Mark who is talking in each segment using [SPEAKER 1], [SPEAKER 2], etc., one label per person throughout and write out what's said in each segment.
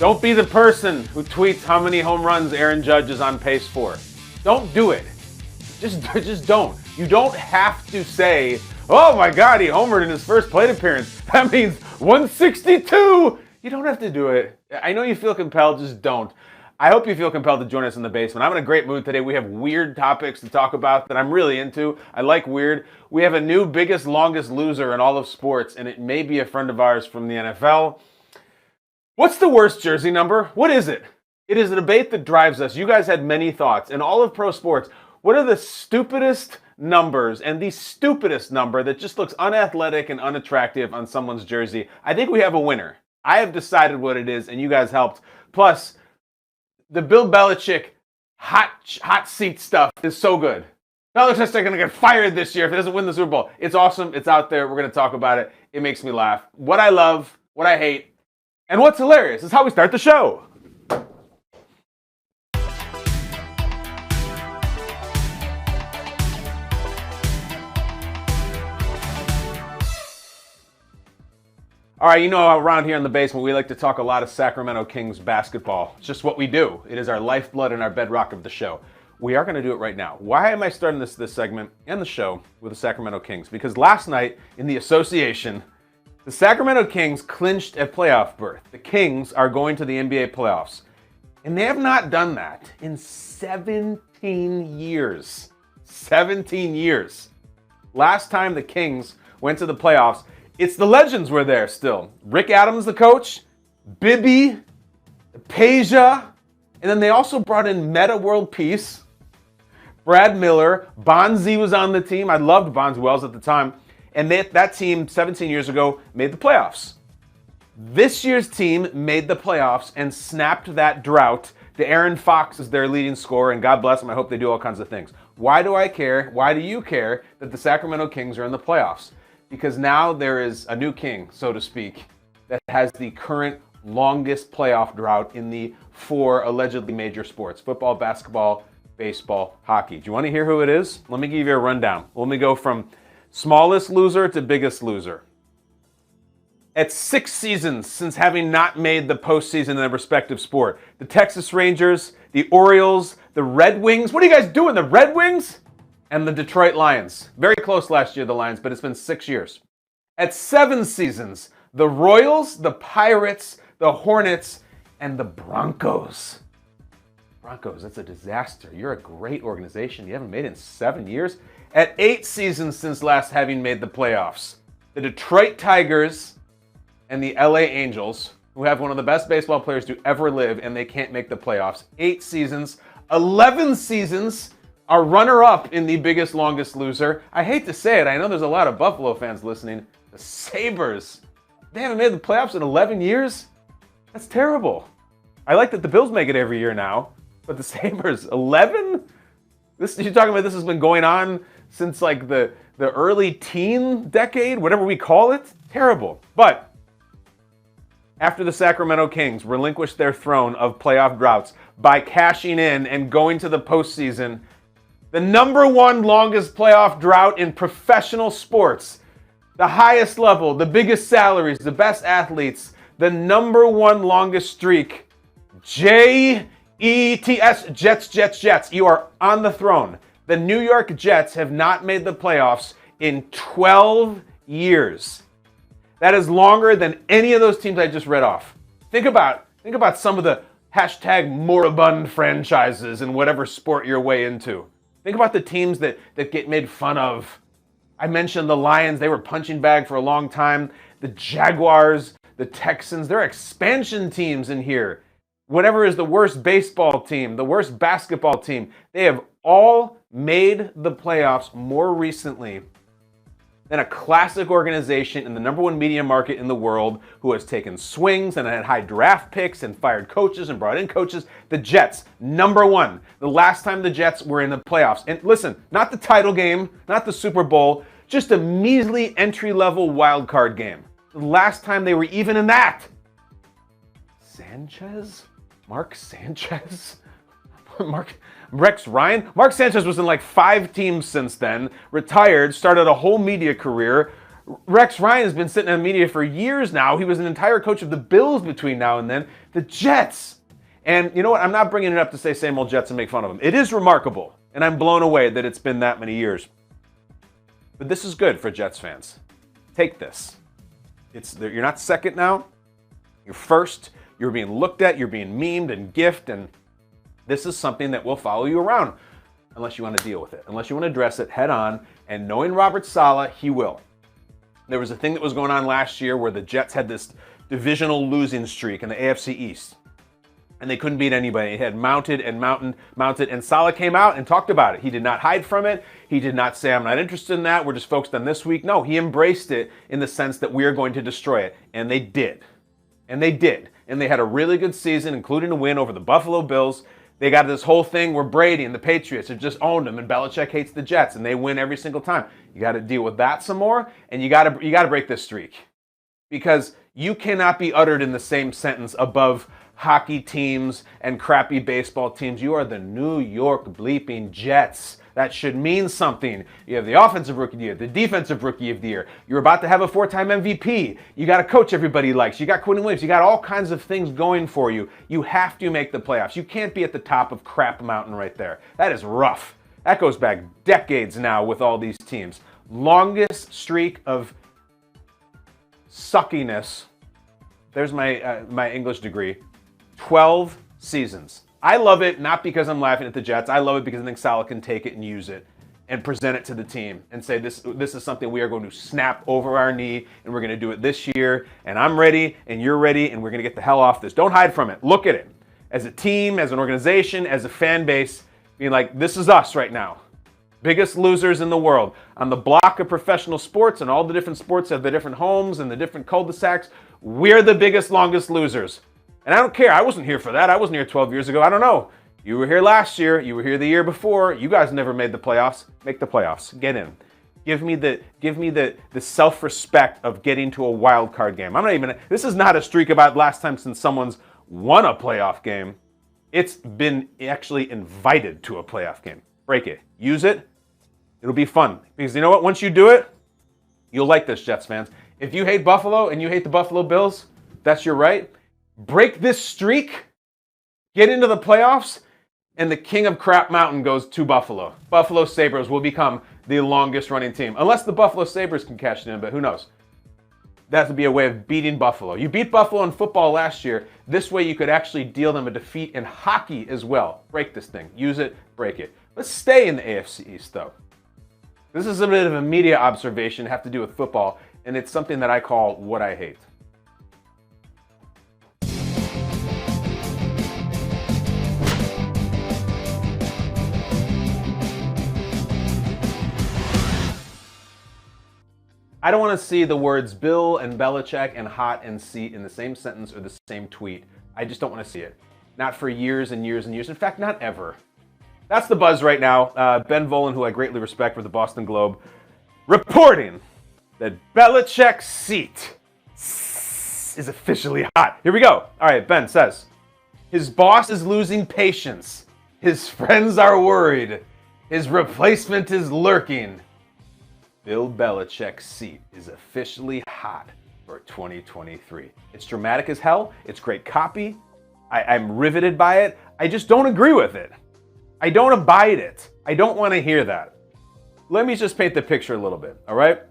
[SPEAKER 1] Don't be the person who tweets how many home runs Aaron Judge is on pace for. Don't do it. Just don't. You don't have to say, oh my God, he homered in his first plate appearance. That means 162. You don't have to do it. I know you feel compelled, just don't. I hope you feel compelled to join us in the basement. I'm in a great mood today. We have weird topics to talk about that I'm really into. I like weird. We have a new biggest, longest loser in all of sports, and it may be a friend of ours from the NFL. What's the worst jersey number? What is it? It is a debate that drives us. You guys had many thoughts. In all of pro sports, what are the stupidest numbers and the stupidest number that just looks unathletic and unattractive on someone's jersey? I think we have a winner. I have decided what it is, and you guys helped. Plus, the Bill Belichick hot seat stuff is so good. Belichick's going to get fired this year if he doesn't win the Super Bowl. It's awesome. It's out there. We're going to talk about it. It makes me laugh. What I love, what I hate, and what's hilarious is how we start the show. All right, you know, around here in the basement, we like to talk a lot of Sacramento Kings basketball. It's just what we do. It is our lifeblood and our bedrock of the show. We are going to do it right now. Why am I starting this segment and the show with the Sacramento Kings? Because last night in the association, the Sacramento Kings clinched a playoff berth. The Kings are going to the NBA playoffs. And they have not done that in 17 years. 17 years. Last time the Kings went to the playoffs, it's the legends were there still. Rick Adams, the coach, Bibby, Peja, and then they also brought in Meta World Peace, Brad Miller, Bonzi was on the team. I loved Bonzi Wells at the time. And that team 17 years ago made the playoffs. This year's team made the playoffs and snapped that drought. De'Aaron Fox is their leading scorer, and God bless them. I hope they do all kinds of things. Why do I care? Why do you care that the Sacramento Kings are in the playoffs? Because now there is a new king, so to speak, that has the current longest playoff drought in the 4 allegedly major sports: football, basketball, baseball, hockey. Do you want to hear who it is? Let me give you a rundown. Let me go from smallest loser to biggest loser. At 6 seasons since having not made the postseason in their respective sport, the Texas Rangers, the Orioles, the Red Wings. What are you guys doing, the Red Wings? And the Detroit Lions. Very close last year, the Lions, but it's been 6 years. At 7 seasons, the Royals, the Pirates, the Hornets, and the Broncos. Broncos, that's a disaster. You're a great organization. You haven't made it in 7 years. At 8 seasons since last having made the playoffs, the Detroit Tigers and the LA Angels, who have one of the best baseball players to ever live, and they can't make the playoffs. 8 seasons, 11 seasons, our runner-up in the biggest, longest loser. I hate to say it. I know there's a lot of Buffalo fans listening. The Sabres. They haven't made the playoffs in 11 years? That's terrible. I like that the Bills make it every year now, but the Sabres, 11? You're talking about this has been going on since like the early teen decade, whatever we call it? Terrible. But after the Sacramento Kings relinquished their throne of playoff droughts by cashing in and going to the postseason, the number 1 longest playoff drought in professional sports, the highest level, the biggest salaries, the best athletes, the number 1 longest streak, Jets, Jets. You are on the throne. The New York Jets have not made the playoffs in 12 years. That is longer than any of those teams I just read off. Think about some of the hashtag moribund franchises in whatever sport you're way into. Think about the teams that get made fun of. I mentioned the Lions. They were punching bag for a long time. The Jaguars, the Texans, they're expansion teams in here. Whatever is the worst baseball team, the worst basketball team, they have all made the playoffs more recently than a classic organization in the number 1 media market in the world who has taken swings and had high draft picks and fired coaches and brought in coaches. The Jets, number 1. The last time the Jets were in the playoffs. And listen, not the title game, not the Super Bowl, just a measly entry-level wild card game. The last time they were even in that. Mark Sanchez? Rex Ryan? Mark Sanchez was in like 5 teams since then, retired, started a whole media career, Rex Ryan has been sitting in the media for years now. He was an entire coach of the Bills between now and then. The Jets. And you know what? I'm not bringing it up to say same old Jets and make fun of them. It is remarkable, and I'm blown away that it's been that many years. But this is good for Jets fans. Take this. You're not second now. You're first. You're being looked at. You're being memed and gifted. And this is something that will follow you around unless you want to deal with it. Unless you want to address it head on. And knowing Robert Saleh, he will. There was a thing that was going on last year where the Jets had this divisional losing streak in the AFC East. And they couldn't beat anybody. It had mounted, and Saleh came out and talked about it. He did not hide from it. He did not say, I'm not interested in that. We're just focused on this week. No, he embraced it in the sense that we are going to destroy it. And they did. And they did. And they had a really good season, including a win over the Buffalo Bills. They got this whole thing where Brady and the Patriots have just owned them, and Belichick hates the Jets, and they win every single time. You got to deal with that some more, and you got to break this streak. Because you cannot be uttered in the same sentence above hockey teams and crappy baseball teams. You are the New York bleeping Jets. That should mean something. You have the offensive rookie of the year, the defensive rookie of the year. You're about to have a 4-time MVP. You got a coach everybody likes. You got Quinn Williams. You got all kinds of things going for you. You have to make the playoffs. You can't be at the top of crap mountain right there. That is rough. That goes back decades now with all these teams. Longest streak of suckiness. There's my English degree. 12 seasons. I love it not because I'm laughing at the Jets. I love it because I think Saleh can take it and use it and present it to the team and say this is something we are going to snap over our knee, and we're going to do it this year, and I'm ready and you're ready, and we're going to get the hell off this. Don't hide from it. Look at it. As a team, as an organization, as a fan base, being like, this is us right now. Biggest losers in the world. On the block of professional sports, and all the different sports have the different homes and the different cul-de-sacs, we're the biggest, longest losers. And I don't care. I wasn't here for that. I wasn't here 12 years ago. I don't know. You were here last year. You were here the year before. You guys never made the playoffs. Make the playoffs. Get in. Give me the self-respect of getting to a wild card game. This is not a streak about last time since someone's won a playoff game. It's been actually invited to a playoff game. Break it. Use it. It'll be fun. Because you know what? Once you do it, you'll like this, Jets fans. If you hate Buffalo and you hate the Buffalo Bills, that's your right. Break this streak, get into the playoffs, and the king of crap mountain goes to Buffalo. Buffalo Sabres will become the longest running team. Unless the Buffalo Sabres can cash it in, but who knows? That would be a way of beating Buffalo. You beat Buffalo in football last year. This way you could actually deal them a defeat in hockey as well. Break this thing. Use it, break it. Let's stay in the AFC East, though. This is a bit of a media observation, have to do with football, and it's something that I call what I hate. I don't want to see the words Bill and Belichick and hot and seat in the same sentence or the same tweet. I just don't want to see it. Not for years and years and years. In fact, not ever. That's the buzz right now. Ben Volen, who I greatly respect for the Boston Globe, reporting that Belichick's seat is officially hot. Here we go. All right, Ben says, his boss is losing patience. His friends are worried. His replacement is lurking. Bill Belichick's seat is officially hot for 2023. It's dramatic as hell. It's great copy. I'm riveted by it. I just don't agree with it. I don't abide it. I don't want to hear that. Let me just paint the picture a little bit, all right?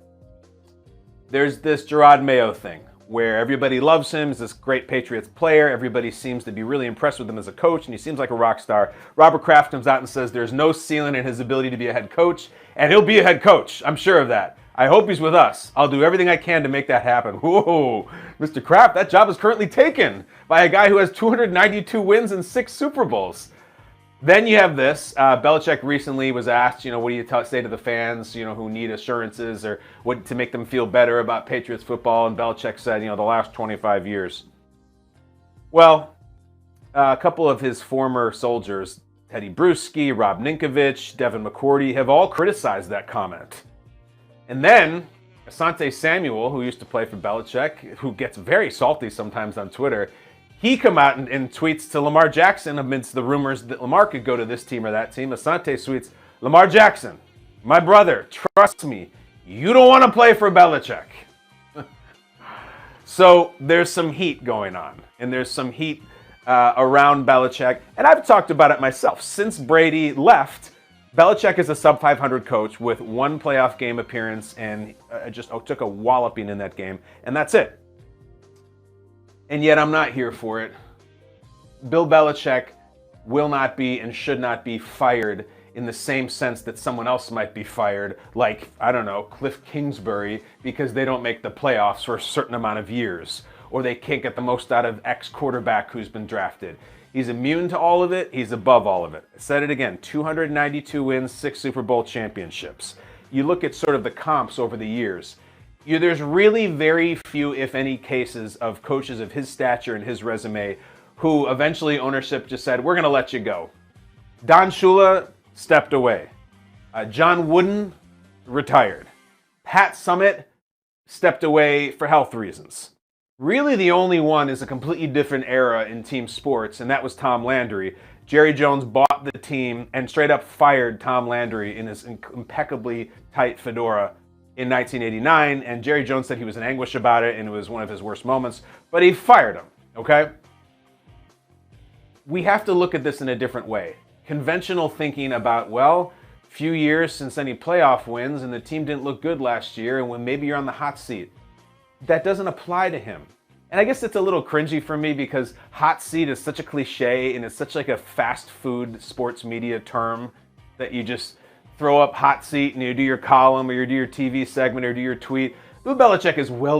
[SPEAKER 1] There's this Gerard Mayo thing where everybody loves him. He's this great Patriots player. Everybody seems to be really impressed with him as a coach, and he seems like a rock star. Robert Kraft comes out and says there's no ceiling in his ability to be a head coach, and he'll be a head coach. I'm sure of that. I hope he's with us. I'll do everything I can to make that happen. Whoa, Mr. Kraft, that job is currently taken by a guy who has 292 wins and 6 Super Bowls. Then you have this. Belichick recently was asked, what do you say to the fans, who need assurances or what to make them feel better about Patriots football? And Belichick said, the last 25 years. Well, a couple of his former soldiers, Teddy Bruschi, Rob Ninkovich, Devin McCourty, have all criticized that comment. And then Asante Samuel, who used to play for Belichick, who gets very salty sometimes on Twitter, he come out and tweets to Lamar Jackson amidst the rumors that Lamar could go to this team or that team. Asante tweets, Lamar Jackson, my brother, trust me, You don't want to play for Belichick. So there's some heat going on, and there's some heat around Belichick. And I've talked about it myself. Since Brady left, Belichick is a sub-500 coach with one playoff game appearance and just took a walloping in that game, and that's it. And yet I'm not here for it. Bill Belichick will not be and should not be fired in the same sense that someone else might be fired, like, I don't know, Cliff Kingsbury, because they don't make the playoffs for a certain amount of years, or they can't get the most out of X quarterback who's been drafted. He's immune to all of it. He's above all of it. I said it again, 292 wins, 6 Super Bowl championships. You look at sort of the comps over the years. There's really very few, if any, cases of coaches of his stature and his resume who eventually ownership just said, we're going to let you go. Don Shula stepped away. John Wooden retired. Pat Summitt stepped away for health reasons. Really, the only one is a completely different era in team sports, and that was Tom Landry. Jerry Jones bought the team and straight up fired Tom Landry in his impeccably tight fedora in 1989, and Jerry Jones said he was in anguish about it, and it was one of his worst moments, but he fired him, okay? We have to look at this in a different way. Conventional thinking about, well, few years since any playoff wins, and the team didn't look good last year, and when maybe you're on the hot seat. That doesn't apply to him. And I guess it's a little cringy for me because hot seat is such a cliche and it's such like a fast food sports media term that you just throw up hot seat and you do your column or you do your TV segment or do your tweet. Bill Belichick is well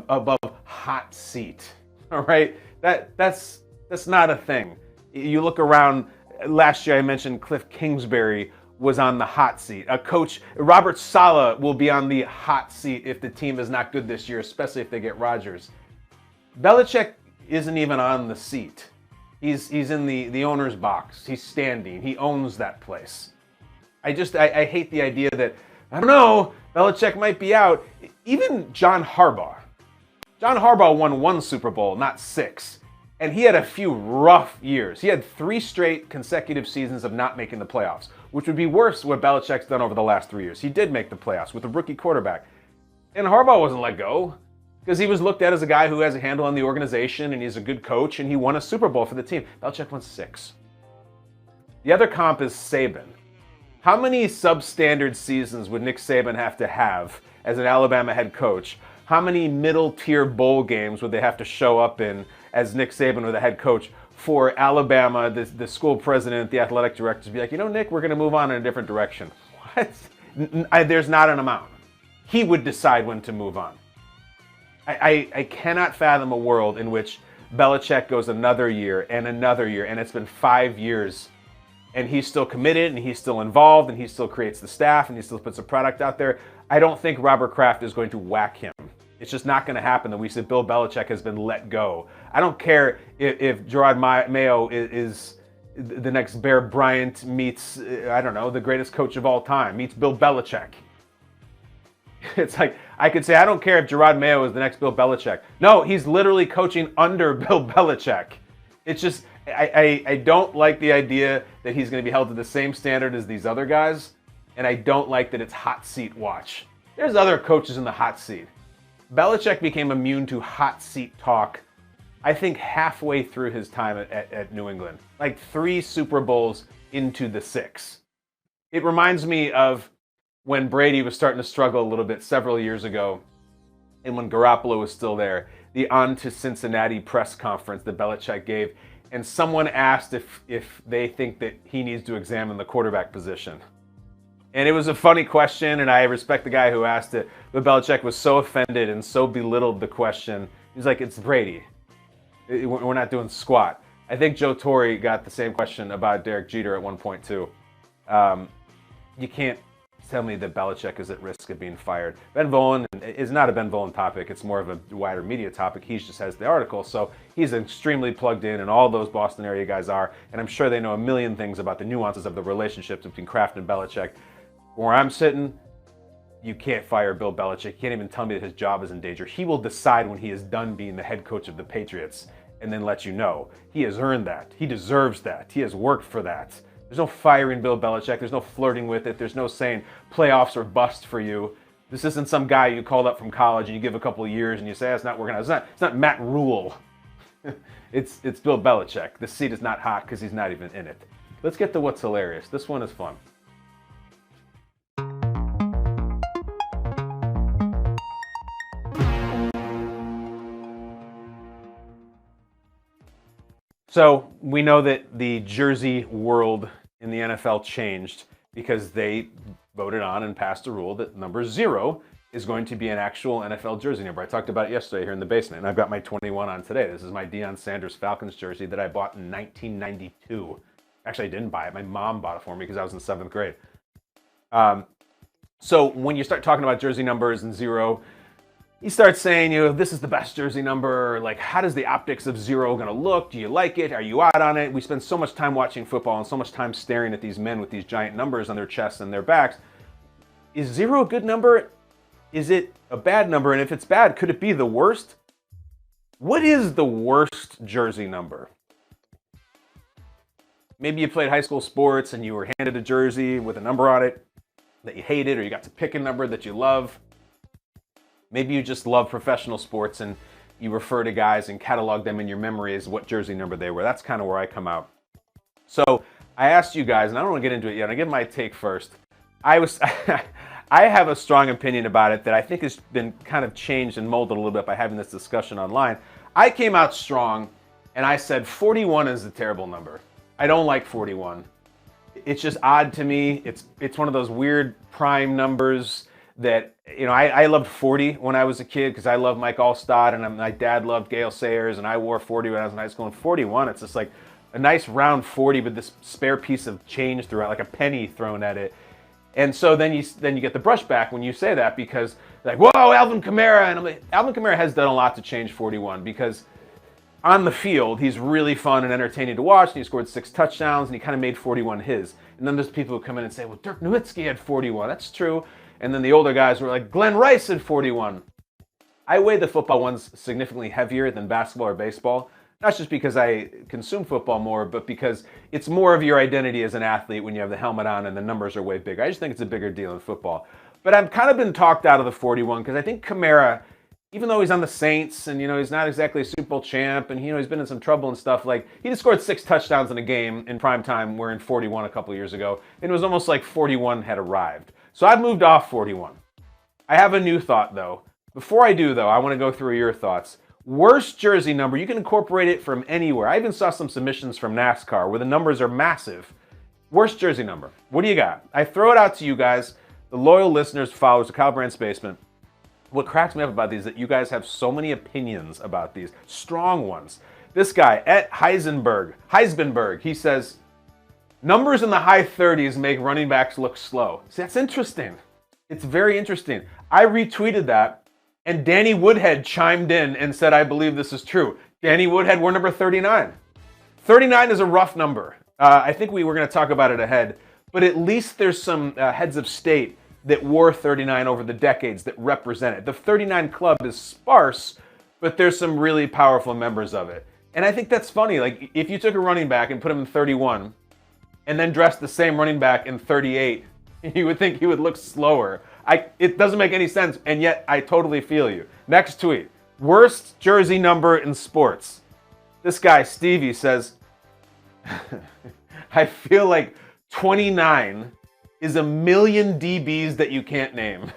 [SPEAKER 1] above hot seat. All right? That's not a thing. You look around, last year I mentioned Cliff Kingsbury was on the hot seat. A coach, Robert Saleh, will be on the hot seat if the team is not good this year, especially if they get Rodgers. Belichick isn't even on the seat. He's in the owner's box. He's standing. He owns that place. I hate the idea that, I don't know, Belichick might be out. Even John Harbaugh. John Harbaugh won 1 Super Bowl, not 6. And he had a few rough years. He had 3 straight consecutive seasons of not making the playoffs, which would be worse than what Belichick's done over the last 3 years. He did make the playoffs with a rookie quarterback. And Harbaugh wasn't let go because he was looked at as a guy who has a handle on the organization and he's a good coach and he won a Super Bowl for the team. Belichick won 6. The other comp is Saban. How many substandard seasons would Nick Saban have to have as an Alabama head coach? How many middle-tier bowl games would they have to show up in as Nick Saban or the head coach for Alabama, the school president, the athletic director to be like, you know, Nick, we're going to move on in a different direction? What? There's not an amount. He would decide when to move on. I cannot fathom a world in which Belichick goes another year, and it's been 5 years, and he's still committed, and he's still involved, and he still creates the staff, and he still puts a product out there. I don't think Robert Kraft is going to whack him. It's just not going to happen that we say Bill Belichick has been let go. I don't care if Gerard Mayo is the next Bear Bryant meets, I don't know, the greatest coach of all time, meets Bill Belichick. It's like, I could say, I don't care if Gerard Mayo is the next Bill Belichick. No, he's literally coaching under Bill Belichick. It's just, I don't like the idea that he's going to be held to the same standard as these other guys, and I don't like that it's hot seat watch. There's other coaches in the hot seat. Belichick became immune to hot seat talk, I think, halfway through his time at New England. Like 3 Super Bowls into the 6. It reminds me of when Brady was starting to struggle a little bit several years ago, and when Garoppolo was still there, the On to Cincinnati press conference that Belichick gave, and someone asked if they think that he needs to examine the quarterback position. And it was a funny question, and I respect the guy who asked it, but Belichick was so offended and so belittled the question. He's like, it's Brady. We're not doing squat. I think Joe Torre got the same question about Derek Jeter at one point, too. You can't tell me that Belichick is at risk of being fired. Ben Volin is not a Ben Volin topic. It's more of a wider media topic. He just has the article, so he's extremely plugged in, and all those Boston area guys are, and I'm sure they know a million things about the nuances of the relationships between Kraft and Belichick. Where I'm sitting, you can't fire Bill Belichick. You can't even tell me that his job is in danger. He will decide when he is done being the head coach of the Patriots and then let you know. He has earned that. He deserves that. He has worked for that. There's no firing Bill Belichick. There's no flirting with it. There's no saying playoffs or bust for you. This isn't some guy you called up from college and you give a couple of years and you say, it's not working out. It's not Matt Rule. It's Bill Belichick. The seat is not hot because he's not even in it. Let's get to what's hilarious. This one is fun. So we know that the jersey world in the NFL changed because they voted on and passed a rule that number 0 is going to be an actual NFL jersey number. I talked about it yesterday here in the basement, and I've got my 21 on today. This is my Deion Sanders Falcons jersey that I bought in 1992. Actually, I didn't buy it. My mom bought it for me because I was in 7th grade. So when you start talking about jersey numbers and 0, you start saying, this is the best jersey number. Like, how does the optics of 0 going to look? Do you like it? Are you out on it? We spend so much time watching football and so much time staring at these men with these giant numbers on their chests and their backs. Is 0 a good number? Is it a bad number? And if it's bad, could it be the worst? What is the worst jersey number? Maybe you played high school sports and you were handed a jersey with a number on it that you hated, or you got to pick a number that you love. Maybe you just love professional sports and you refer to guys and catalog them in your memory as what jersey number they were. That's kind of where I come out. So I asked you guys, and I don't want to get into it yet. I give my take first. I have a strong opinion about it that I think has been kind of changed and molded a little bit by having this discussion online. I came out strong and I said 41 is a terrible number. I don't like 41. It's just odd to me. It's one of those weird prime numbers that, I loved 40 when I was a kid because I loved Mike Allstott and my dad loved Gale Sayers and I wore 40 when I was in high school. And 41, it's just like a nice round 40 with this spare piece of change throughout, like a penny thrown at it. And so then you get the brushback when you say that because like, whoa, Alvin Kamara. And I'm like, Alvin Kamara has done a lot to change 41 because on the field, he's really fun and entertaining to watch. And he scored 6 touchdowns and he kind of made 41 his. And then there's people who come in and say, well, Dirk Nowitzki had 41. That's true. And then the older guys were like, Glenn Rice had 41. I weigh the football ones significantly heavier than basketball or baseball. Not just because I consume football more, but because it's more of your identity as an athlete when you have the helmet on and the numbers are way bigger. I just think it's a bigger deal in football. But I've kind of been talked out of the 41 because I think Kamara, even though he's on the Saints and, he's not exactly a Super Bowl champ and, he's been in some trouble and stuff, like he just scored 6 touchdowns in a game in prime time wearing 41 a couple of years ago. And it was almost like 41 had arrived. So I've moved off 41. I have a new thought though. Before I do though, I want to go through your thoughts. Worst jersey number, you can incorporate it from anywhere. I even saw some submissions from NASCAR where the numbers are massive. Worst jersey number, what do you got? I throw it out to you guys, the loyal listeners, followers of Kyle Brandt's Basement. What cracks me up about these is that you guys have so many opinions about these, strong ones. This guy, at Heisenberg, he says, numbers in the high 30s make running backs look slow. See, that's interesting. It's very interesting. I retweeted that. And Danny Woodhead chimed in and said, I believe this is true. Danny Woodhead, we're number 39. 39 is a rough number. I think we were going to talk about it ahead. But at least there's some heads of state that wore 39 over the decades that represent it. The 39 club is sparse, but there's some really powerful members of it. And I think that's funny. Like, if you took a running back and put him in 31 and then dressed the same running back in 38, you would think he would look slower. It doesn't make any sense, and yet I totally feel you. Next tweet. Worst jersey number in sports. This guy, Stevie, says, I feel like 29 is a million DBs that you can't name.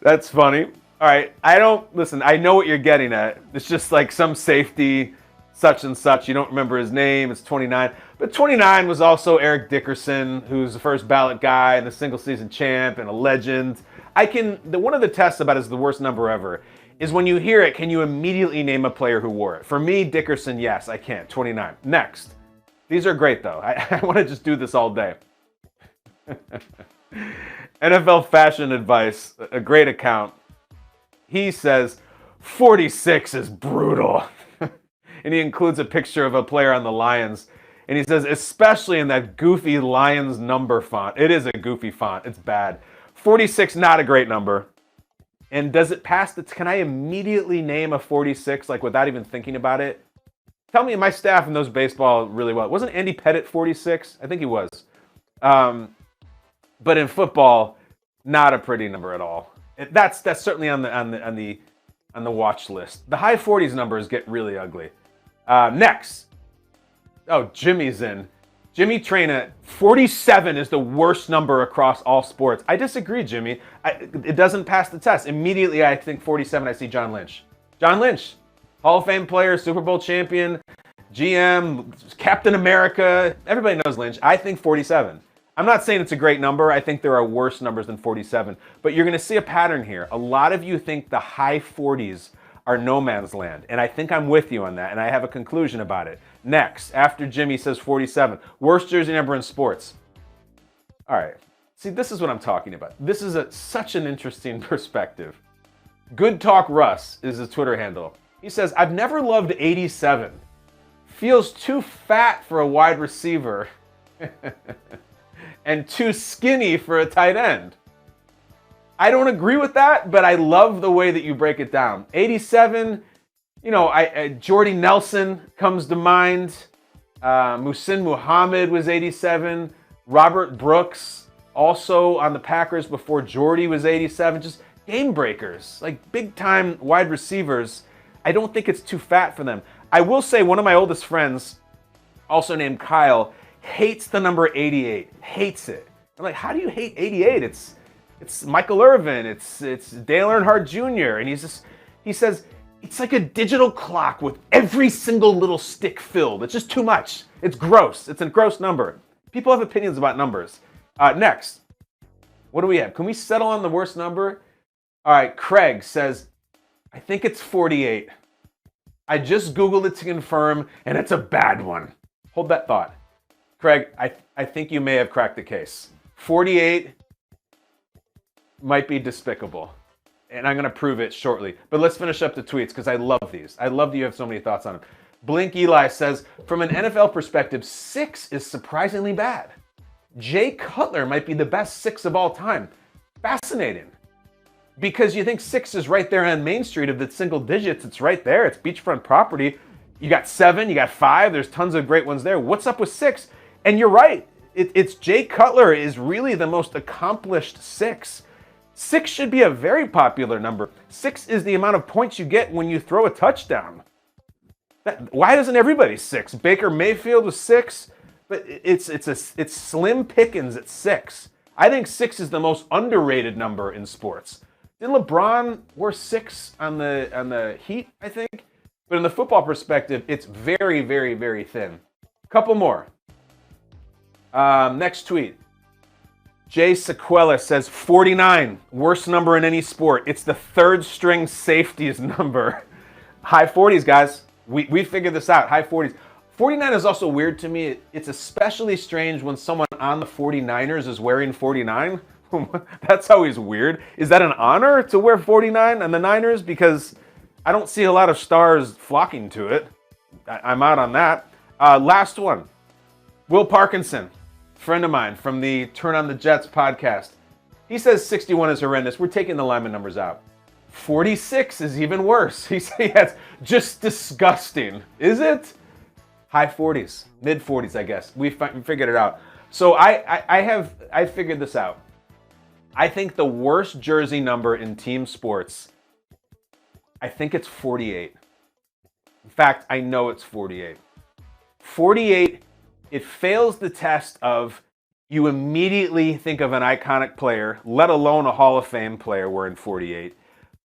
[SPEAKER 1] That's funny. All right, I know what you're getting at. It's just like some safety, such and such. You don't remember his name. It's 29. But 29 was also Eric Dickerson, who's the first ballot guy and the single season champ and a legend. One of the tests about is the worst number ever is when you hear it, can you immediately name a player who wore it? For me, Dickerson, yes, I can. 29. Next. These are great, though. I want to just do this all day. NFL Fashion Advice, a great account. He says, 46 is brutal. And he includes a picture of a player on the Lions. And he says, especially in that goofy Lions number font. It is a goofy font. It's bad. 46, not a great number. And does it pass can I immediately name a 46, like without even thinking about it? Tell me, my staff knows baseball really well. Wasn't Andy Pettit 46? I think he was. But in football, Not a pretty number at all. That's certainly on the watch list. The high 40s numbers get really ugly. Next. Oh, Jimmy's in. Jimmy Traina, 47 is the worst number across all sports. I disagree, Jimmy. It doesn't pass the test. Immediately, I think 47, I see John Lynch. John Lynch, Hall of Fame player, Super Bowl champion, GM, Captain America. Everybody knows Lynch. I think 47. I'm not saying it's a great number. I think there are worse numbers than 47. But you're going to see a pattern here. A lot of you think the high 40s are no man's land. And I think I'm with you on that. And I have a conclusion about it. Next, after Jimmy says 47, worst jersey number in sports. All right. See, this is what I'm talking about. This is such an interesting perspective. Good Talk Russ is his Twitter handle. He says, I've never loved 87. Feels too fat for a wide receiver and too skinny for a tight end. I don't agree with that, but I love the way that you break it down. 87, Jordy Nelson comes to mind. Muhsin Muhammad was 87. Robert Brooks, also on the Packers before Jordy was 87. Just game breakers, like big time wide receivers. I don't think it's too fat for them. I will say one of my oldest friends, also named Kyle, hates the number 88. Hates it. I'm like, how do you hate 88? It's Michael Irvin. It's Dale Earnhardt Jr. And he says it's like a digital clock with every single little stick filled. It's just too much. It's gross. It's a gross number. People have opinions about numbers. Next, what do we have? Can we settle on the worst number? All right, Craig says, I think it's 48. I just Googled it to confirm, and it's a bad one. Hold that thought. Craig, I think you may have cracked the case. 48 might be despicable, and I'm going to prove it shortly. But let's finish up the tweets, because I love these. I love that you have so many thoughts on them. Blink Eli says, from an NFL perspective, 6 is surprisingly bad. Jay Cutler might be the best 6 of all time. Fascinating. Because you think 6 is right there on Main Street of the single digits. It's right there. It's beachfront property. You got 7, you got 5. There's tons of great ones there. What's up with 6? And you're right. It's Jay Cutler is really the most accomplished 6. 6 should be a very popular number. 6 is the amount of points you get when you throw a touchdown. Why doesn't everybody 6? Baker Mayfield was 6, but it's slim pickings at 6. I think 6 is the most underrated number in sports. Did LeBron wear 6 on the Heat, I think? But in the football perspective, it's very, very, very thin. Couple more. Next tweet. Jay Sequela says 49, worst number in any sport. It's the third string safeties number. High 40s, guys. We figured this out. High 40s. 49 is also weird to me. It's especially strange when someone on the 49ers is wearing 49. That's always weird. Is that an honor to wear 49 on the Niners? Because I don't see a lot of stars flocking to it. I'm out on that. Last one. Will Parkinson, friend of mine from the Turn on the Jets podcast. He says 61 is horrendous. We're taking the lineman numbers out. 46 is even worse. He says that's just disgusting. Is it? High 40s, mid 40s, I guess. We figured it out. So I figured this out. I think the worst jersey number in team sports, I think it's 48. In fact, I know it's 48. 48, it fails the test of you immediately think of an iconic player, let alone a Hall of Fame player wearing 48.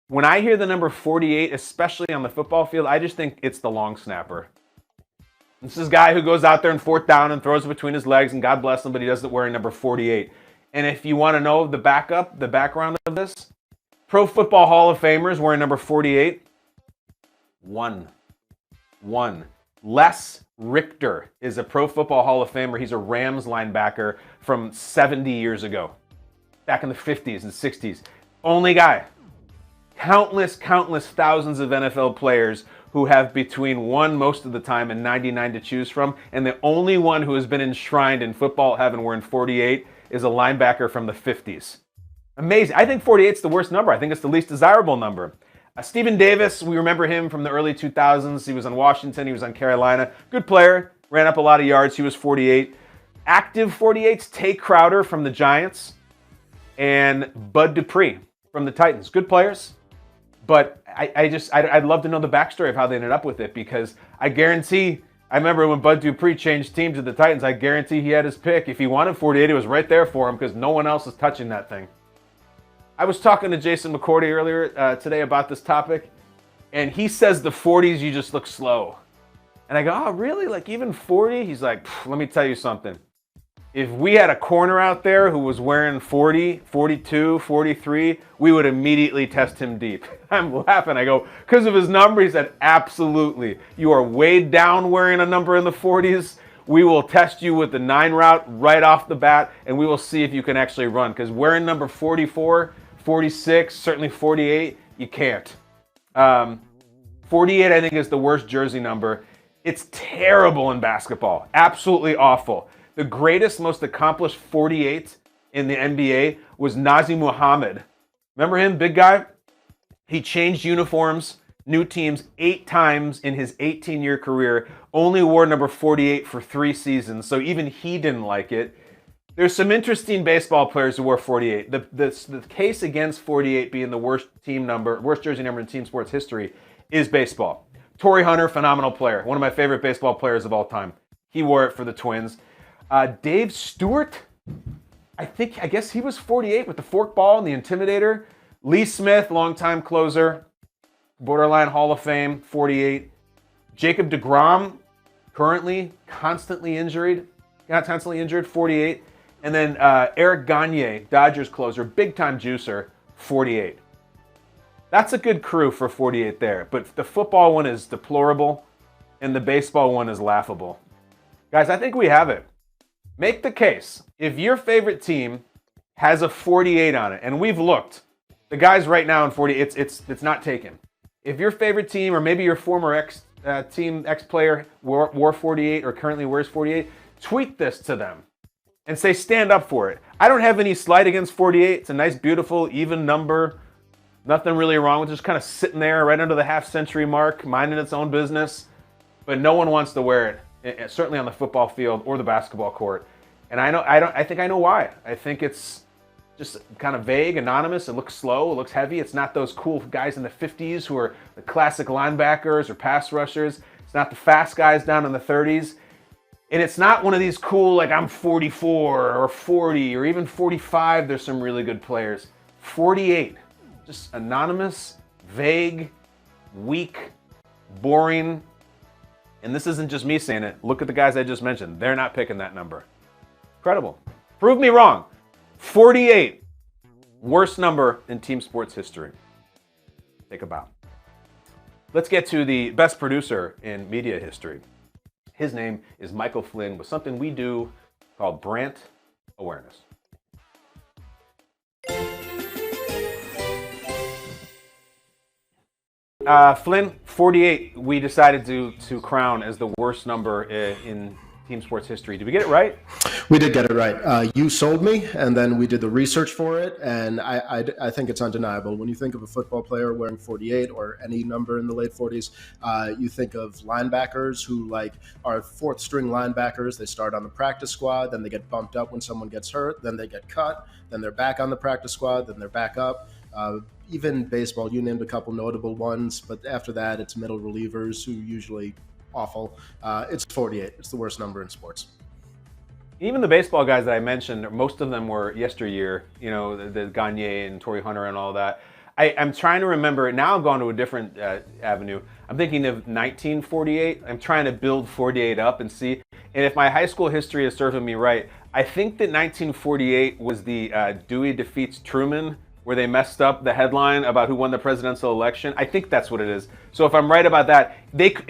[SPEAKER 1] When I hear the number 48, especially on the football field, I just think it's the long snapper. This is a guy who goes out there in 4th down and throws it between his legs, and God bless him, but he does it wearing number 48. And if you want to know the background of this, Pro Football Hall of Famers wearing number 48, one. Les Richter is a Pro Football Hall of Famer. He's a Rams linebacker from 70 years ago, back in the 50s and 60s. Only guy. Countless thousands of NFL players who have between 1 most of the time and 99 to choose from, and the only one who has been enshrined in football heaven wearing 48 is a linebacker from the 50s. Amazing. I think 48 is the worst number. I think it's the least desirable number. Stephen Davis, we remember him from the early 2000s. He was on Washington. He was on Carolina. Good player. Ran up a lot of yards. He was 48. Active 48s, Tay Crowder from the Giants. and Bud Dupree from the Titans. Good players, but I'd love to know the backstory of how they ended up with it, because I remember when Bud Dupree changed teams to the Titans, I guarantee he had his pick. If he wanted 48, it was right there for him, because no one else is touching that thing. I was talking to Jason McCourty earlier today about this topic, and he says the 40s, you just look slow. And I go, oh, really? Like, even 40? He's like, let me tell you something. If we had a corner out there who was wearing 40, 42, 43, we would immediately test him deep. I'm laughing. I go, because of his number? He said, absolutely. You are weighed down wearing a number in the 40s. We will test you with the 9 route right off the bat, and we will see if you can actually run. Because wearing number 44, 46, certainly 48, you can't. 48, I think, is the worst jersey number. It's terrible in basketball. Absolutely awful. The greatest, most accomplished 48 in the NBA was Nazim Muhammad. Remember him, big guy? He changed uniforms, new teams 8 times in his 18-year career, only wore number 48 for 3 seasons, so even he didn't like it. There's some interesting baseball players who wore 48. The case against 48 being the worst jersey number in team sports history is baseball. Torrey Hunter, phenomenal player. One of my favorite baseball players of all time. He wore it for the Twins. Dave Stewart, I guess he was 48 with the forkball and the Intimidator. Lee Smith, longtime closer, borderline Hall of Fame, 48. Jacob deGrom, currently constantly injured, 48. And then Eric Gagne, Dodgers closer, big-time juicer, 48. That's a good crew for 48 there, but the football one is deplorable, and the baseball one is laughable. Guys, I think we have it. Make the case. If your favorite team has a 48 on it, and we've looked, the guys right now in 48, it's not taken. If your favorite team, or maybe your former ex-player wore 48 or currently wears 48, tweet this to them and say stand up for it. I don't have any slight against 48. It's a nice, beautiful, even number. Nothing really wrong with just kind of sitting there right under the half-century mark, minding its own business. But no one wants to wear it, certainly on the football field or the basketball court. And I think I know why. I think it's just kind of vague, anonymous. It looks slow. It looks heavy. It's not those cool guys in the 50s who are the classic linebackers or pass rushers. It's not the fast guys down in the 30s. And it's not one of these cool, like, I'm 44 or 40 or even 45. There's some really good players. 48. Just anonymous, vague, weak, boring. And this isn't just me saying it. Look at the guys I just mentioned. They're not picking that number. Incredible. Prove me wrong. 48. Worst number in team sports history. Take a bow. Let's get to the best producer in media history. His name is Michael Flynn with something we do called Brandt Awareness. Flynn, 48, we decided to crown as the worst number in team sports history. Did we get it right?
[SPEAKER 2] We did get it right. You sold me, and then we did the research for it, and I think it's undeniable. When you think of a football player wearing 48 or any number in the late 40s, you think of linebackers who are 4th string linebackers. They start on the practice squad, then they get bumped up when someone gets hurt, then they get cut, then they're back on the practice squad, then they're back up. Even baseball, you named a couple notable ones, but after that, it's middle relievers who usually awful. It's 48. It's the worst number in sports.
[SPEAKER 1] Even the baseball guys that I mentioned, most of them were yesteryear, the Gagne and Torrey Hunter and all that. I'm trying to remember. Now I've gone to a different avenue. I'm thinking of 1948. I'm trying to build 48 up and see. And if my high school history is serving me right, I think that 1948 was the Dewey defeats Truman, where they messed up the headline about who won the presidential election. I think that's what it is. So if I'm right about that,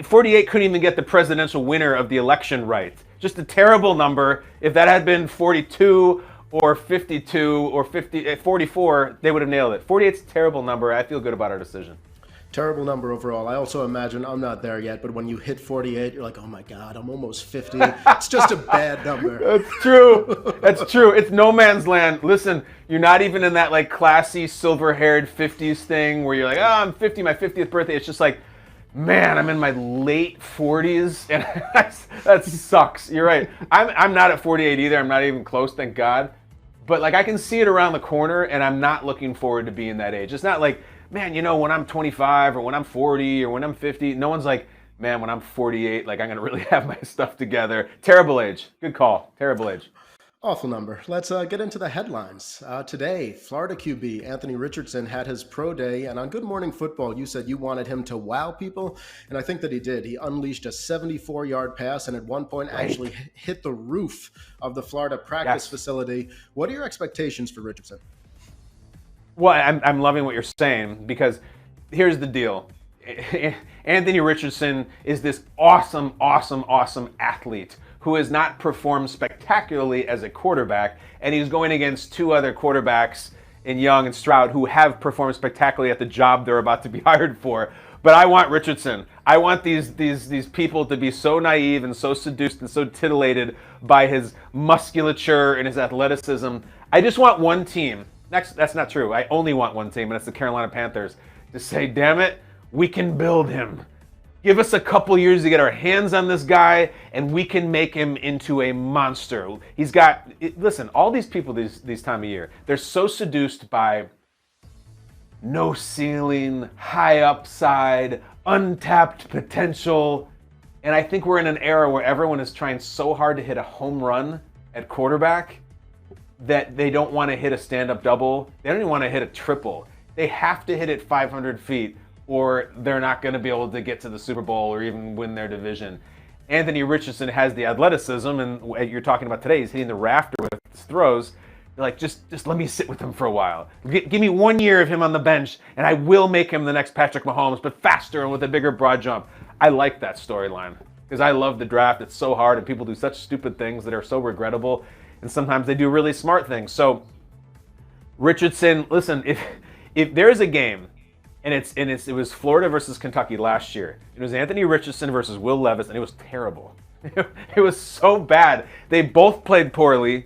[SPEAKER 1] 48 couldn't even get the presidential winner of the election right. Just a terrible number. If that had been 42 or 52 or 44, they would have nailed it. 48's a terrible number. I feel good about our decision.
[SPEAKER 2] Terrible number overall. I also imagine, I'm not there yet, but when you hit 48, you're like, oh my God, I'm almost 50. It's just a bad number.
[SPEAKER 1] That's true. That's true. It's no man's land. Listen, you're not even in that classy silver-haired 50s thing where you're like, oh, I'm 50, my 50th birthday. It's just like, man, I'm in my late 40s, and that sucks. You're right. I'm not at 48 either. I'm not even close, thank God. But like I can see it around the corner, and I'm not looking forward to being that age. It's not like, man, when I'm 25 or when I'm 40 or when I'm 50, no one's like, man, when I'm 48, like I'm gonna really have my stuff together. Terrible age. Good call. Terrible age.
[SPEAKER 2] Awful number. Let's get into the headlines. Today, Florida QB Anthony Richardson had his pro day, and on Good Morning Football, you said you wanted him to wow people, and I think that he did. He unleashed a 74-yard pass, and at one point actually hit the roof of the Florida practice facility. What are your expectations for Richardson?
[SPEAKER 1] Well, I'm loving what you're saying, because here's the deal. Anthony Richardson is this awesome athlete who has not performed spectacularly as a quarterback, and he's going against two other quarterbacks in Young and Stroud who have performed spectacularly at the job they're about to be hired for. But I want Richardson. I want these people to be so naive and so seduced and so titillated by his musculature and his athleticism. I just want one team. That's not true. I only want one team, and it's the Carolina Panthers, to say, damn it, we can build him. Give us a couple years to get our hands on this guy, and we can make him into a monster. He's got, listen, all these people these time of year, they're so seduced by no ceiling, high upside, untapped potential. And I think we're in an era where everyone is trying so hard to hit a home run at quarterback that they don't want to hit a stand-up double. They don't even want to hit a triple. They have to hit it 500 feet, or they're not going to be able to get to the Super Bowl or even win their division. Anthony Richardson has the athleticism, and what you're talking about today, he's hitting the rafter with his throws. They're like, just let me sit with him for a while. Give me 1 year of him on the bench, and I will make him the next Patrick Mahomes, but faster and with a bigger broad jump. I like that storyline, because I love the draft. It's so hard, and people do such stupid things that are so regrettable, and sometimes they do really smart things. So Richardson, listen, if there's a game, and it was Florida versus Kentucky last year. It was Anthony Richardson versus Will Levis, and it was terrible. It was so bad. They both played poorly.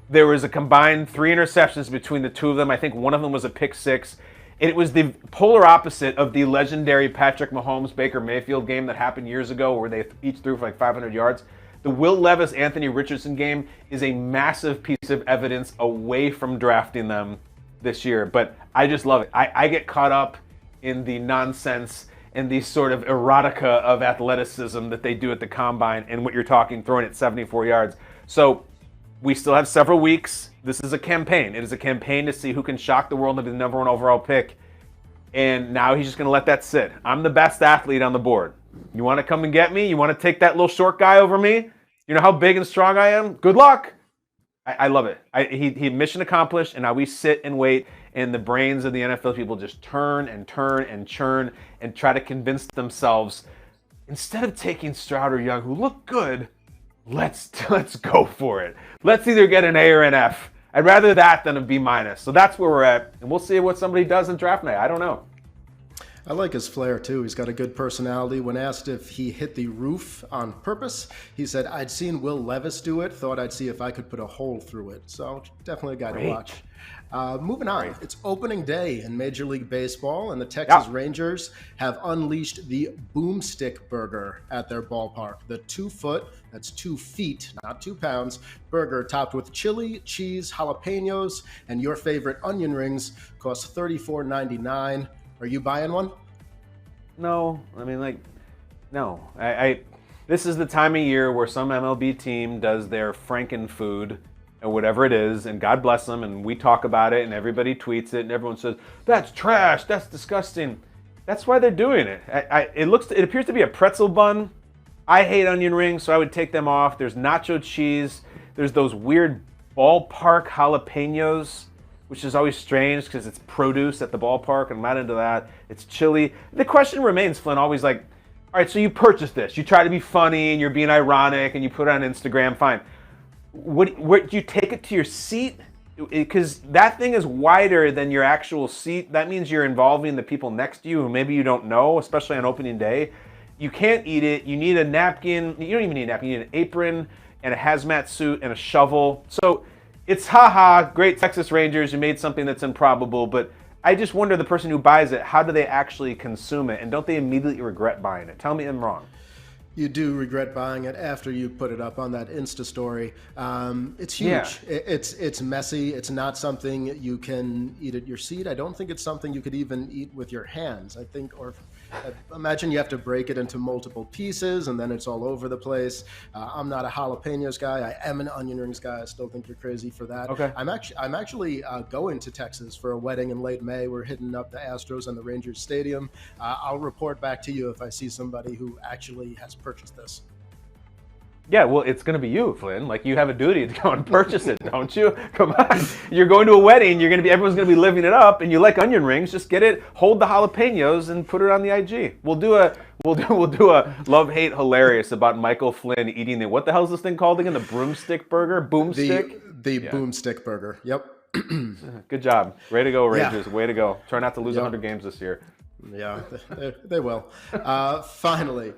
[SPEAKER 1] There was a combined 3 interceptions between the two of them. I think one of them was a pick six. And it was the polar opposite of the legendary Patrick Mahomes Baker Mayfield game that happened years ago, where they each threw for like 500 yards. The Will Levis Anthony Richardson game is a massive piece of evidence away from drafting them this year. But I just love it. I get caught up in the nonsense and the sort of erotica of athleticism that they do at the combine, and what you're talking, throwing it 74 yards. So we still have several weeks. This is a campaign. It is a campaign to see who can shock the world and be the number 1 overall pick. And now he's just going to let that sit. I'm the best athlete on the board. You want to come and get me? You want to take that little short guy over me? You know how big and strong I am? Good luck. I love it. He mission accomplished, and now we sit and wait, and the brains of the NFL people just turn and turn and churn and try to convince themselves, instead of taking Stroud or Young, who look good, let's go for it. Let's either get an A or an F. I'd rather that than a B minus. So that's where we're at, and we'll see what somebody does in draft night. I don't know.
[SPEAKER 2] I like his flair, too. He's got a good personality. When asked if he hit the roof on purpose, he said, I'd seen Will Levis do it, thought I'd see if I could put a hole through it. So definitely a guy to watch. Moving on, it's opening day in Major League Baseball, and the Texas Rangers have unleashed the Boomstick Burger at their ballpark. The 2-foot, that's 2 feet, not 2 pounds, burger topped with chili, cheese, jalapenos, and your favorite onion rings costs $34.99. Are you buying one?
[SPEAKER 1] No, I mean, no. This is the time of year where some MLB team does their Franken-food or whatever it is, and God bless them, and we talk about it, and everybody tweets it, and everyone says, that's trash, that's disgusting. That's why they're doing it. It appears to be a pretzel bun. I hate onion rings, so I would take them off. There's nacho cheese. There's those weird ballpark jalapenos, which is always strange because it's produce at the ballpark, and I'm not into that. It's chili. The question remains, Flynn, always like, all right, so you purchased this. You try to be funny, and you're being ironic, and you put it on Instagram, fine. Where do you take it to your seat? Because that thing is wider than your actual seat. That means you're involving the people next to you who maybe you don't know, especially on opening day. You can't eat it. You need a napkin. You don't even need a napkin. You need an apron and a hazmat suit and a shovel. So it's great Texas Rangers. You made something that's improbable, but I just wonder, the person who buys it, how do they actually consume it? And don't they immediately regret buying it? Tell me I'm wrong.
[SPEAKER 2] You do regret buying it after you put it up on that Insta story. It's huge.
[SPEAKER 1] Yeah.
[SPEAKER 2] It's messy. It's not something you can eat at your seat. I don't think it's something you could even eat with your hands. I think, or imagine you have to break it into multiple pieces and then it's all over the place. I'm not a jalapenos guy. I am an onion rings guy. I still think you're crazy for that.
[SPEAKER 1] Okay.
[SPEAKER 2] I'm actually going to Texas for a wedding in late May. We're hitting up the Astros and the Rangers Stadium. I'll report back to you if I see somebody who actually has purchased this.
[SPEAKER 1] Yeah, well, it's going to be you, Flynn. Like, you have a duty to go and purchase it, don't you? Come on. You're going to a wedding. Everyone's going to be living it up, and you like onion rings. Just get it, hold the jalapenos, and put it on the IG. We'll do a love hate hilarious about Michael Flynn eating what the hell is this thing called again? The broomstick burger, boomstick.
[SPEAKER 2] The boomstick burger. Yep.
[SPEAKER 1] Good job. Way to go, Rangers.
[SPEAKER 2] Yeah.
[SPEAKER 1] Way to go. Try not to lose
[SPEAKER 2] Yep.
[SPEAKER 1] 100 games this year.
[SPEAKER 2] Yeah, they will. Finally,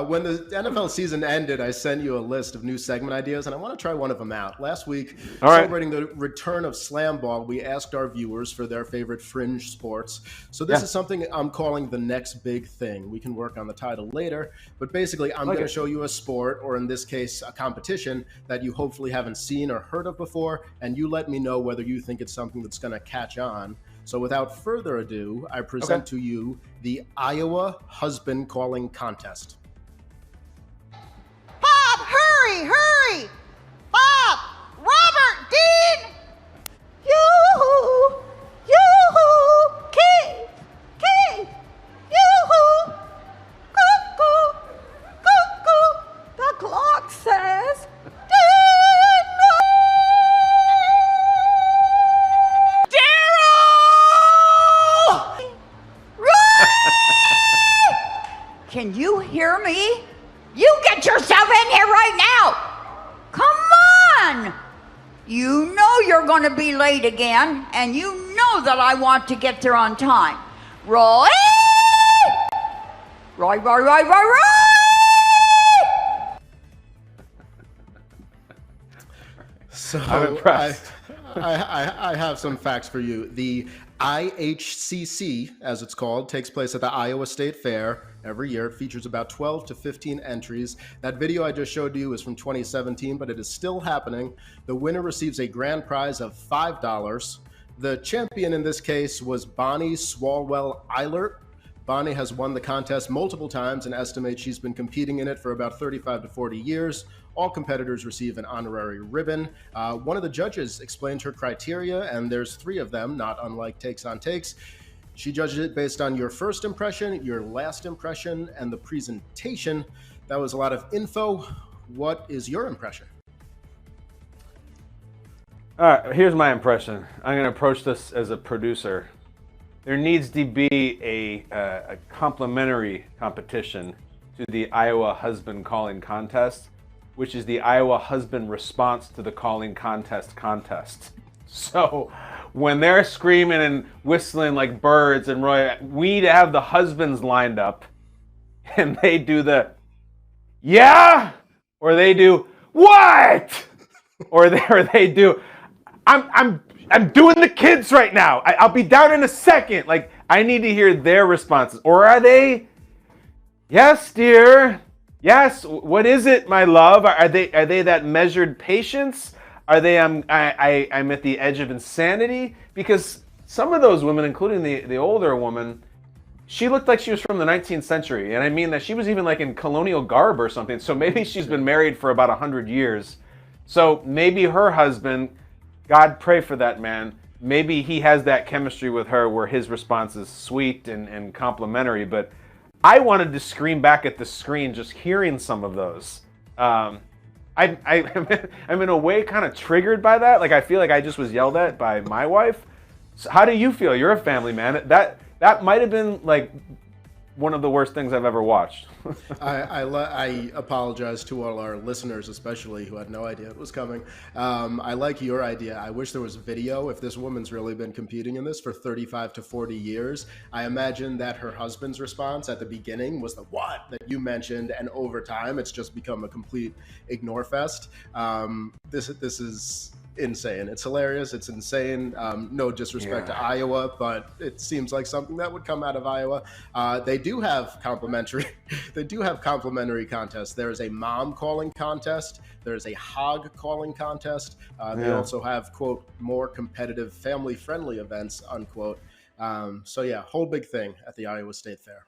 [SPEAKER 2] when the NFL season ended, I sent you a list of new segment ideas, and I want to try one of them out. Last week, celebrating the return of slam ball, we asked our viewers for their favorite fringe sports. So this is something I'm calling the next big thing. We can work on the title later, but basically I'm going to show you a sport, or in this case, a competition that you hopefully haven't seen or heard of before, and you let me know whether you think it's something that's going to catch on. So without further ado, I present to you the Iowa Husband Calling Contest.
[SPEAKER 3] Bob, hurry, hurry! Bob! Robert! Dean! Yoo-hoo! Yoo-hoo! Key! Key! Yoo-hoo! Cuckoo! Cuckoo! The clock says... Can you hear me? You get yourself in here right now! Come on! You know you're going to be late again, and you know that I want to get there on time. Roy! Roy, Roy, Roy, Roy, Roy!
[SPEAKER 2] So
[SPEAKER 1] I'm impressed.
[SPEAKER 2] I have some facts for you. The IHCC, as it's called, takes place at the Iowa State Fair every year. It features about 12 to 15 entries. That video I just showed you is from 2017, but it is still happening. The winner receives a grand prize of $5. The champion in this case was Bonnie Swalwell Eilert. Bonnie has won the contest multiple times and estimates she's been competing in it for about 35 to 40 years. All competitors receive an honorary ribbon. One of the judges explained her criteria, and there's 3 of them, not unlike Takes on Takes. She judges it based on your first impression, your last impression, and the presentation. That was a lot of info. What is your impression?
[SPEAKER 1] All right, here's my impression. I'm going to approach this as a producer. There needs to be a complementary competition to the Iowa Husband Calling Contest, which is the Iowa Husband Response to the Calling Contest. So when they're screaming and whistling like birds and Roy, we need to have the husbands lined up, and they do the yeah, or they do what, or they do I'm doing the kids right now. I'll be down in a second. Like, I need to hear their responses. Or are they, yes, dear. Yes. What is it, my love? Are they that measured patience? Are they I'm at the edge of insanity? Because some of those women, including the older woman, she looked like she was from the 19th century. And I mean that she was even like in colonial garb or something. So maybe she's been married for about 100 years. So maybe her husband, God pray for that man, maybe he has that chemistry with her where his response is sweet and complimentary. But I wanted to scream back at the screen just hearing some of those. I'm in a way kind of triggered by that. Like, I feel like I just was yelled at by my wife. So how do you feel? You're a family man. That might have been like one of the worst things I've ever watched.
[SPEAKER 2] I apologize to all our listeners, especially who had no idea it was coming. I like your idea. I wish there was video. If this woman's really been competing in this for 35 to 40 years, I imagine that her husband's response at the beginning was the what that you mentioned, and over time, it's just become a complete ignore fest. This is insane. It's hilarious. It's insane. No disrespect to Iowa, but it seems like something that would come out of Iowa. They do have complimentary. They do have complimentary contests. There is a mom calling contest. There is a hog calling contest. They also have, quote, more competitive, family-friendly events, unquote. So yeah, whole big thing at the Iowa State Fair.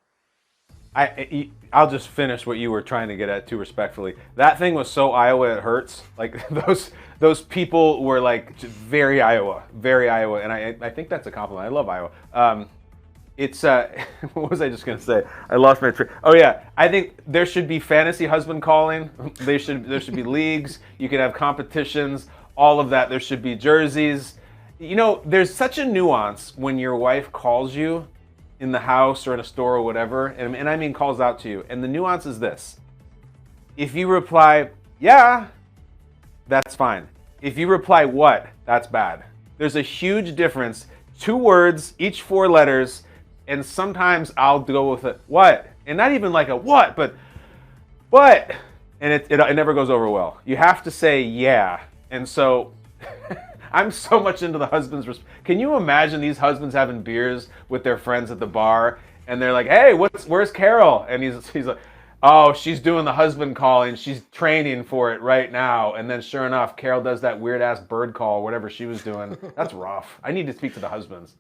[SPEAKER 1] I'll just finish what you were trying to get at too respectfully. That thing was so Iowa it hurts. Like those people were like just very Iowa, and I think that's a compliment. I love Iowa. It's what was I just gonna say? I lost my train. Oh yeah, I think there should be fantasy husband calling. There should be leagues. You could have competitions. All of that. There should be jerseys. You know, there's such a nuance when your wife calls you in the house or in a store or whatever, and I mean calls out to you. And the nuance is this. If you reply, yeah, that's fine. If you reply, what? That's bad. There's a huge difference. 2 words, each 4 letters, and sometimes I'll go with a what? And not even like a what, but what? And it never goes over well. You have to say yeah. And so I'm so much into the husbands. Can you imagine these husbands having beers with their friends at the bar, and they're like, "Hey, where's Carol?" And he's like, "Oh, she's doing the husband calling. She's training for it right now." And then, sure enough, Carol does that weird ass bird call, whatever she was doing. That's rough. I need to speak to the husbands.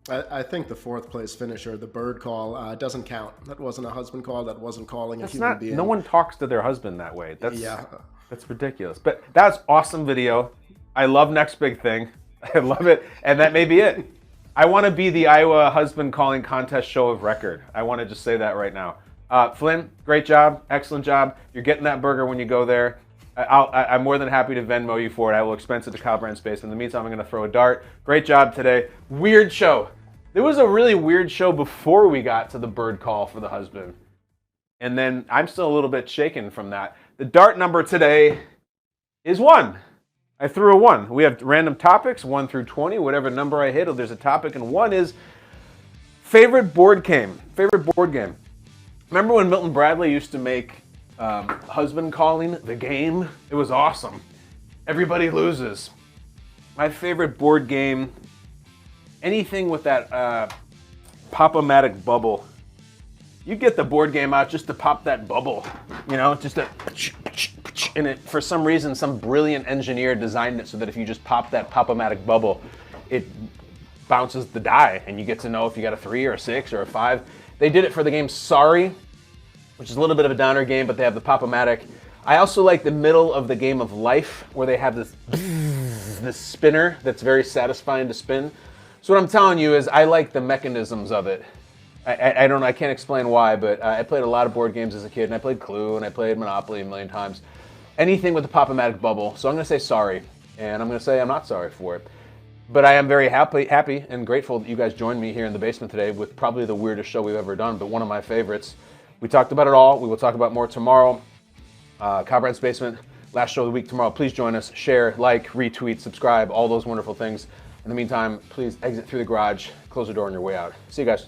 [SPEAKER 2] I think the 4th place finisher, the bird call, doesn't count. That wasn't a husband call. That wasn't calling a human being.
[SPEAKER 1] No one talks to their husband that way. That's ridiculous. But that's awesome video. I love Next Big Thing. I love it. And that may be it. I want to be the Iowa husband calling contest show of record. I want to just say that right now. Flynn, great job. Excellent job. You're getting that burger when you go there. I'm more than happy to Venmo you for it. I will expense it to Kyle Brandt Space. In the meantime, I'm going to throw a dart. Great job today. Weird show. There was a really weird show before we got to the bird call for the husband. And then I'm still a little bit shaken from that. The dart number today is 1. I threw a 1. We have random topics, 1 through 20. Whatever number I hit, there's a topic, and 1 is favorite board game. Remember when Milton Bradley used to make husband calling the game? It was awesome. Everybody loses. My favorite board game, anything with that Pop-O-Matic bubble. You get the board game out just to pop that bubble, you know, just a, and it, for some reason, some brilliant engineer designed it so that if you just pop that Pop-O-Matic bubble, it bounces the die, and you get to know if you got a 3 or a 6 or a 5. They did it for the game Sorry, which is a little bit of a downer game, but they have the Pop-O-Matic. I also like the middle of the game of Life, where they have this spinner that's very satisfying to spin. So what I'm telling you is I like the mechanisms of it. I don't know, I can't explain why, but I played a lot of board games as a kid, and I played Clue, and I played Monopoly a million times. Anything with the Pop-O-Matic bubble. So I'm going to say sorry, and I'm going to say I'm not sorry for it. But I am very happy and grateful that you guys joined me here in the basement today with probably the weirdest show we've ever done, but one of my favorites. We talked about it all. We will talk about more tomorrow. Kyle Brandt's Basement, last show of the week tomorrow. Please join us. Share, like, retweet, subscribe, all those wonderful things. In the meantime, please exit through the garage, close the door on your way out. See you guys.